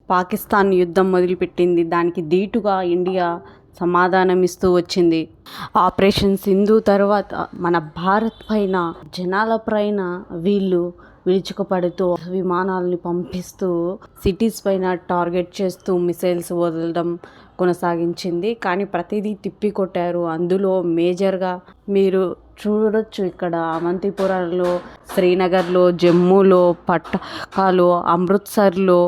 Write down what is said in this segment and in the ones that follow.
పాకిస్తాన్ యుద్ధం మొదలుపెట్టింది. దానికి ధీటుగా ఇండియా సమాధానం ఇస్తూ వచ్చింది. ఆపరేషన్ సింధు తర్వాత మన భారత్ పైన జనాల పైన వీళ్ళు విరుచుకుపడుతూ విమానాలని పంపిస్తూ సిటీస్ పైన టార్గెట్ చేస్తూ మిసైల్స్ వదలడం కొనసాగించింది. కానీ ప్రతిదీ తిప్పికొట్టారు. అందులో మేజర్గా మీరు చూడొచ్చు, ఇక్కడ అవంతిపురంలో, శ్రీనగర్లో, జమ్మూలో, పట్కాలో, అమృత్సర్లో,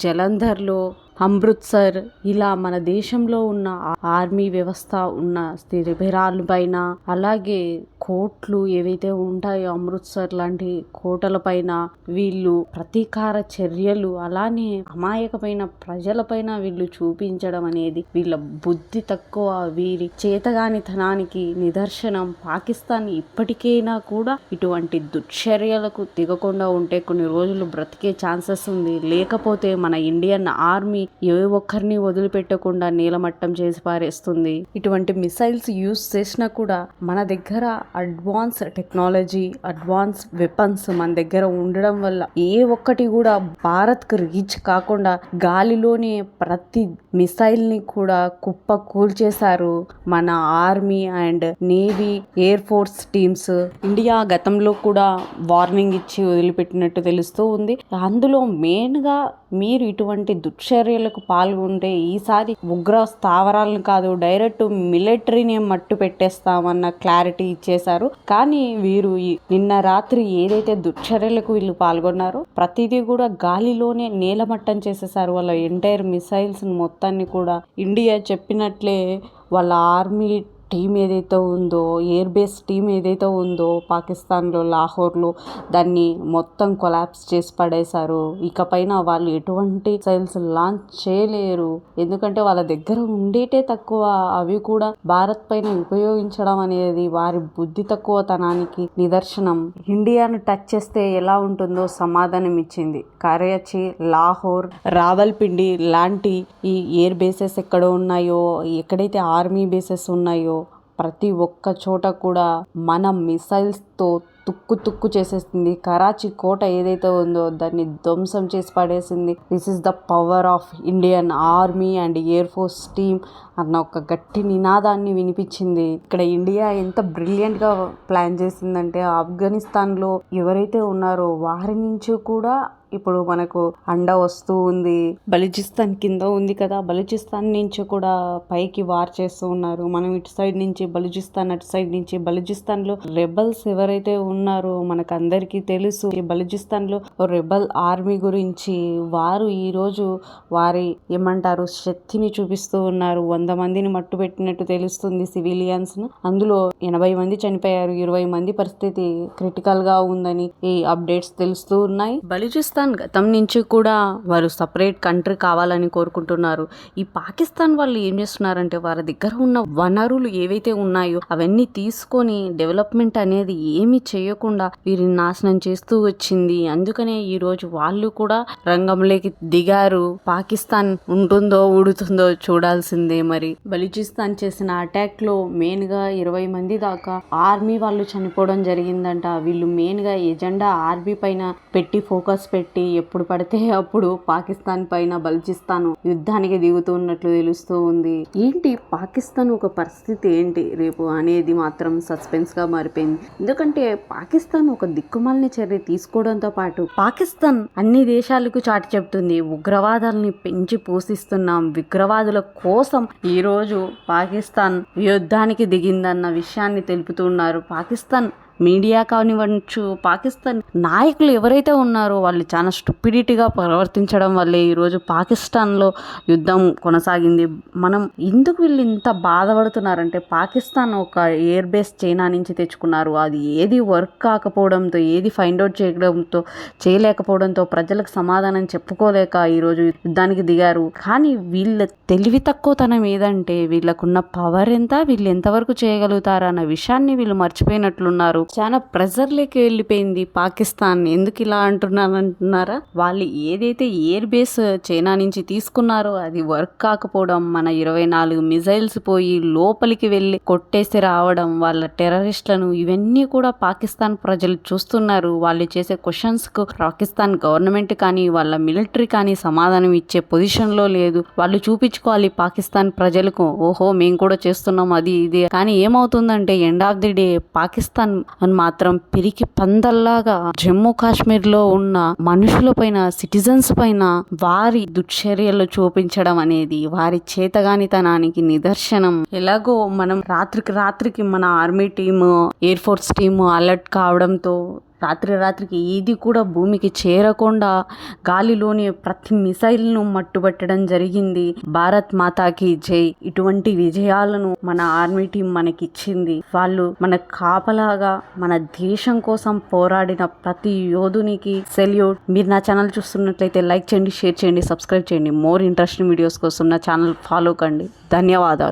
జలంధర్లో, అమృత్సర్ ఇలా మన దేశంలో ఉన్న ఆర్మీ వ్యవస్థ ఉన్న శిబిరాల పైన, అలాగే కోట్లు ఏవైతే ఉంటాయో అమృత్సర్ లాంటి కోటల పైన వీళ్ళు ప్రతీకార చర్యలు, అలానే అమాయకమైన ప్రజలపైన వీళ్ళు చూపించడం అనేది వీళ్ళ బుద్ధి తక్కువ, వీరి చేతగానితనానికి నిదర్శనం. పాకిస్తాన్ ఇప్పటికైనా కూడా ఇటువంటి దుశ్చర్యలకు దిగకుండా ఉంటే కొన్ని రోజులు బ్రతికే ఛాన్సెస్ ఉంది. లేకపోతే మన ఇండియన్ ఆర్మీ ఏ ఒక్కరిని వదిలిపెట్టకుండా నీలమట్టం చేసి పారేస్తుంది. ఇటువంటి మిసైల్స్ యూజ్ చేసినా కూడా మన దగ్గర అడ్వాన్స్ టెక్నాలజీ, అడ్వాన్స్ వెపన్స్ మన దగ్గర ఉండడం వల్ల ఏ ఒక్కటి కూడా భారత్కు రీచ్ కాకుండా గాలిలోనే ప్రతి మిసైల్ని కూడా కుప్ప కూల్చేశారు మన army and navy, air force teams. India గతంలో కూడా వార్నింగ్ ఇచ్చి వదిలిపెట్టినట్టు తెలుస్తూ ఉంది. అందులో మెయిన్గా మీరు ఇటువంటి దుశ్చర్యలకు పాల్గొంటే ఈసారి ఉగ్ర స్థావరాలను కాదు, డైరెక్ట్ మిలిటరీని మట్టు పెట్టేస్తామన్న క్లారిటీ ఇచ్చేశారు. కానీ వీరు నిన్న రాత్రి ఏదైతే దుశ్చర్యలకు వీళ్ళు పాల్గొన్నారో ప్రతిదీ కూడా గాలిలోనే నేలమట్టం చేసేసారు. వాళ్ళ ఎంటైర్ మిసైల్స్ మొత్తాన్ని కూడా ఇండియా చెప్పినట్లే వాళ్ళ ఆర్మీ టీం ఏదైతే ఉందో, ఎయిర్ బేస్ టీం ఏదైతే ఉందో పాకిస్తాన్లో, లాహోర్లో, దాన్ని మొత్తం కొలాప్స్ చేసి పడేశారు. ఇకపైన వాళ్ళు ఎటువంటి మిసైల్స్ లాంచ్ చేయలేరు. ఎందుకంటే వాళ్ళ దగ్గర ఉండేటే తక్కువ, అవి కూడా భారత్ పైన ఉపయోగించడం అనేది వారి బుద్ధి తక్కువతనానికి నిదర్శనం. ఇండియాను టచ్ చేస్తే ఎలా ఉంటుందో సమాధానం ఇచ్చింది. కరాచీ, లాహోర్, రావల్పిండి లాంటి ఈ ఎయిర్ బేసెస్ ఎక్కడ ఉన్నాయో, ఎక్కడైతే ఆర్మీ బేసెస్ ఉన్నాయో ప్రతి ఒక్క చోట కూడా మన మిసైల్స్తో తుక్కు చేసేసింది. కరాచీ కోట ఏదైతే ఉందో దాన్ని ధ్వంసం చేసి పడేసింది. This is the power of Indian army and air force team అన్న ఒక గట్టి నినాదాన్ని వినిపించింది. ఇక్కడ ఇండియా ఎంత బ్రిలియంట్గా ప్లాన్ చేసిందంటే, ఆఫ్ఘనిస్తాన్లో ఎవరైతే ఉన్నారో వారి నుంచి కూడా ఇప్పుడు మనకు అండ వస్తూ ఉంది. బలూచిస్తాన్ కింద ఉంది కదా, బలూచిస్తాన్ నుంచి కూడా పైకి వార్ చేస్తూ ఉన్నారు. మనం ఇటు సైడ్ నుంచి బలూచిస్తాన్, అటు సైడ్ నుంచి బలూచిస్తాన్ లో రెబల్స్ ఎవరైతే ఉన్నారో మనకు అందరికీ తెలుసు. ఈ బలూచిస్తాన్ లో రెబల్ ఆర్మీ గురించి వారు ఈ రోజు వారి ఏమంటారు శక్తిని చూపిస్తూ ఉన్నారు. 100 మందిని మట్టు పెట్టినట్టు తెలుస్తుంది సివిలియన్స్ ను. అందులో 80 మంది చనిపోయారు, 20 మంది పరిస్థితి క్రిటికల్ గా ఉందని ఈ అప్డేట్స్ తెలుస్తూ ఉన్నాయి. బలూచిస్తాన్ గతం నుంచి కూడా వారు సపరేట్ కంట్రీ కావాలని కోరుకుంటున్నారు. ఈ పాకిస్తాన్ వాళ్ళు ఏం చేస్తున్నారంటే వారి దగ్గర ఉన్న వనరులు ఏవైతే ఉన్నాయో అవన్నీ తీసుకొని డెవలప్మెంట్ అనేది ఏమీ చేయకుండా వీరిని నాశనం చేస్తూ వచ్చింది. అందుకనే ఈ రోజు వాళ్ళు కూడా రంగంలోకి దిగారు. పాకిస్తాన్ ఉంటుందో ఊడుతుందో చూడాల్సిందే. మరి బలూచిస్తాన్ చేసిన అటాక్ లో మెయిన్ గా 20 మంది దాకా ఆర్మీ వాళ్ళు చనిపోవడం జరిగిందంట. వీళ్ళు మెయిన్ గా ఎజెండా ఆర్మీ పైన పెట్టి ఫోకస్ పెట్టి ఎప్పుడు పడితే అప్పుడు పాకిస్తాన్ పైన బలూచిస్తాన్ యుద్ధానికి దిగుతున్నట్లు తెలుస్తూ ఉంది. ఏంటి పాకిస్తాన్ ఒక పరిస్థితి ఏంటి రేపు అనేది మాత్రం సస్పెన్స్ గా మారిపోయింది. ఎందుకంటే పాకిస్తాన్ ఒక దిక్కుమాలిన చర్య తీసుకోవడంతో పాటు పాకిస్తాన్ అన్ని దేశాలకు చాటి చెప్తుంది, ఉగ్రవాదాలని పెంచి పోషిస్తున్నాం, ఉగ్రవాదుల కోసం ఈ రోజు పాకిస్తాన్ యుద్ధానికి దిగిందన్న విషయాన్ని తెలుపుతున్నారు. పాకిస్తాన్ మీడియా కానివ్వచ్చు, పాకిస్తాన్ నాయకులు ఎవరైతే ఉన్నారో వాళ్ళు చాలా స్టూపిడిటీగా ప్రవర్తించడం వల్లే ఈరోజు పాకిస్తాన్లో యుద్ధం కొనసాగింది. మనం ఎందుకు వీళ్ళు ఇంత బాధపడుతున్నారంటే, పాకిస్తాన్ ఒక ఎయిర్ బేస్ చైనా నుంచి తెచ్చుకున్నారు. అది ఏది వర్క్ కాకపోవడంతో, ఏది ఫైండ్ అవుట్ చేయలేకపోవడంతో ప్రజలకు సమాధానం చెప్పుకోలేక ఈరోజు యుద్ధానికి దిగారు. కానీ వీళ్ళ తెలివి తక్కువతనం ఏదంటే వీళ్ళకున్న పవర్ ఎంత, వీళ్ళు ఎంతవరకు చేయగలుగుతారు అన్న విషయాన్ని వీళ్ళు మర్చిపోయినట్లున్నారు. చాలా ప్రెజర్లోకి వెళ్ళిపోయింది పాకిస్తాన్. ఎందుకు ఇలా అంటున్నారా, వాళ్ళు ఏదైతే ఎయిర్ బేస్ చైనా నుంచి తీసుకున్నారో అది వర్క్ కాకపోవడం, మన 24 మిజైల్స్ పోయి లోపలికి వెళ్ళి కొట్టేసి రావడం, వాళ్ళ టెర్రరిస్టులను, ఇవన్నీ కూడా పాకిస్తాన్ ప్రజలు చూస్తున్నారు. వాళ్ళు చేసే క్వశ్చన్స్ కు పాకిస్తాన్ గవర్నమెంట్ కానీ వాళ్ళ మిలిటరీ కానీ సమాధానం ఇచ్చే పొజిషన్ లో లేదు. వాళ్ళు చూపించుకోవాలి పాకిస్తాన్ ప్రజలకు, ఓహో మేము కూడా చేస్తున్నాం అది ఇది. కానీ ఏమవుతుందంటే end of the day Pakistan మాత్రం పిరికి పందల్లాగా జమ్మూ కాశ్మీర్ లో ఉన్న మనుషుల పైన, సిటిజన్స్ పైన వారి దుశ్చర్యలు చూపించడం అనేది వారి చేతగానితనానికి నిదర్శనం. ఎలాగో మనం రాత్రికి మన army team, air force team alert కావడంతో రాత్రికి ఏది కూడా భూమికి చేరకుండా గాలిలోని ప్రతి మిసైల్ను మట్టుబట్టడం జరిగింది. భారత్ మాతాకి జై. ఇటువంటి విజయాలను మన ఆర్మీ టీం మనకిచ్చింది. వాళ్ళు మన కాపలాగా మన దేశం కోసం పోరాడిన ప్రతి యోధునికి సెల్యూట్. మీరు నా ఛానల్ చూస్తున్నట్లయితే లైక్ చేయండి, షేర్ చేయండి, సబ్స్క్రైబ్ చేయండి. మోర్ ఇంట్రెస్టింగ్ వీడియోస్ కోసం నా ఛానల్ ఫాలో కండి. ధన్యవాదాలు.